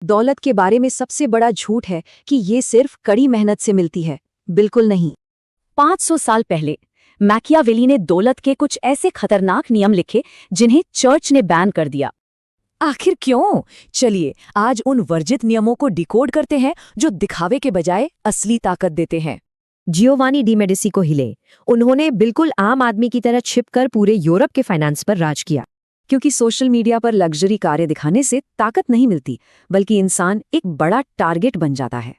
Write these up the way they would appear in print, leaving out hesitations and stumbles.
दौलत के बारे में सबसे बड़ा झूठ है कि ये सिर्फ कड़ी मेहनत से मिलती है। बिल्कुल नहीं। 500 साल पहले मैकियावेली ने दौलत के कुछ ऐसे खतरनाक नियम लिखे जिन्हें चर्च ने बैन कर दिया। आखिर क्यों? चलिए आज उन वर्जित नियमों को डिकोड करते हैं जो दिखावे के बजाय असली ताकत देते हैं। जियोवानी डी मेडिसी को हिले। उन्होंने बिल्कुल आम आदमी की तरह छिपकर पूरे यूरोप के फाइनेंस पर राज किया। क्योंकि सोशल मीडिया पर लग्जरी कारें दिखाने से ताकत नहीं मिलती, बल्कि इंसान एक बड़ा टारगेट बन जाता है।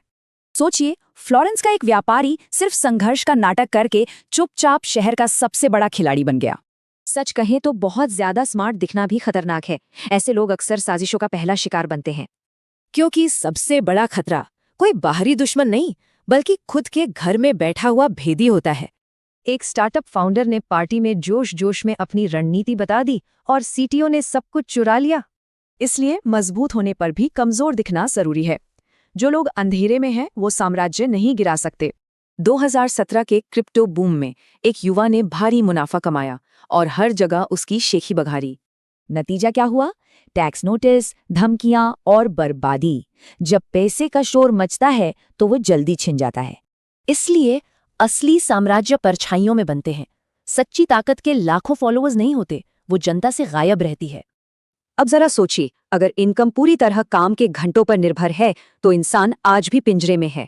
सोचिए, फ्लोरेंस का एक व्यापारी सिर्फ संघर्ष का नाटक करके चुपचाप शहर का सबसे बड़ा खिलाड़ी बन गया। सच कहें तो बहुत ज्यादा स्मार्ट दिखना भी खतरनाक है। ऐसे लोग अक्सर साजिशों का पहला शिकार बनते हैं। क्योंकि सबसे बड़ा खतरा कोई बाहरी दुश्मन नहीं, बल्कि खुद के घर में बैठा हुआ भेदी होता है। एक स्टार्टअप फाउंडर ने पार्टी में जोश जोश में अपनी रणनीति बता दी और सीटीओ ने सब कुछ चुरा लिया। इसलिए मजबूत होने पर भी कमजोर दिखना जरूरी है। जो लोग अंधेरे में हैं वो साम्राज्य नहीं गिरा सकते। 2017 के क्रिप्टो बूम में एक युवा ने भारी मुनाफा कमाया और हर जगह उसकी शेखी बघारी। नतीजा क्या हुआ? टैक्स नोटिस, धमकियां और बर्बादी। जब पैसे का शोर मचता है तो वो जल्दी छिन जाता है। इसलिए असली साम्राज्य परछाइयों में बनते हैं। सच्ची ताकत के लाखों फॉलोअर्स नहीं होते, वो जनता से गायब रहती है। अब जरा सोचिए, अगर इनकम पूरी तरह काम के घंटों पर निर्भर है तो इंसान आज भी पिंजरे में है।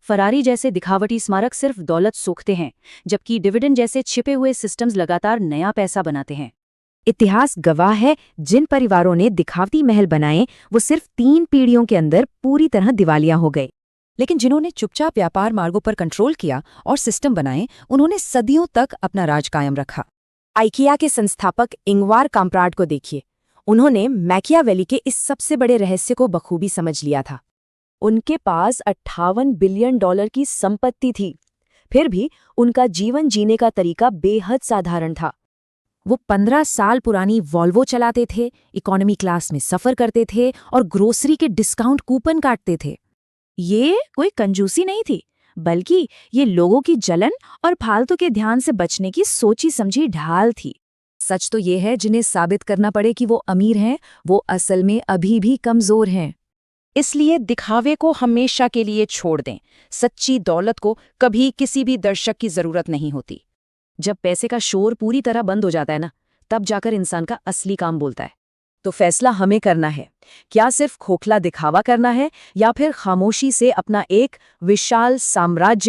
फरारी जैसे दिखावटी स्मारक सिर्फ दौलत सोखते हैं, जबकि डिविडेंड जैसे छिपे हुए सिस्टम्स लगातार नया पैसा बनाते हैं। इतिहास गवाह है, जिन परिवारों ने दिखावती महल बनाए वो सिर्फ 3 पीढ़ियों के अंदर पूरी तरह दिवालिया हो गए। लेकिन जिन्होंने चुपचाप व्यापार मार्गों पर कंट्रोल किया और सिस्टम बनाए, उन्होंने सदियों तक अपना राज कायम रखा। आइकिया के संस्थापक इंगवार काम्प्राड को देखिए। उन्होंने मैकियावेली के इस सबसे बड़े रहस्य को बखूबी समझ लिया था। उनके पास $58 बिलियन की संपत्ति थी, फिर भी उनका जीवन जीने का तरीका बेहद साधारण था। वो 15 साल पुरानी वॉल्वो चलाते थे, इकोनॉमी क्लास में सफर करते थे और ग्रोसरी के डिस्काउंट कूपन काटते थे। ये कोई कंजूसी नहीं थी, बल्कि ये लोगों की जलन और फालतू के ध्यान से बचने की सोची समझी ढाल थी। सच तो ये है, जिन्हें साबित करना पड़े कि वो अमीर हैं, वो असल में अभी भी कमजोर हैं। इसलिए दिखावे को हमेशा के लिए छोड़ दें। सच्ची दौलत को कभी किसी भी दर्शक की जरूरत नहीं होती। जब पैसे का शोर पूरी तरह बंद हो जाता है ना, तब जाकर इंसान का असली काम बोलता है। तो फैसला हमें करना है, क्या सिर्फ खोखला दिखावा करना है या फिर खामोशी से अपना एक विशाल साम्राज्य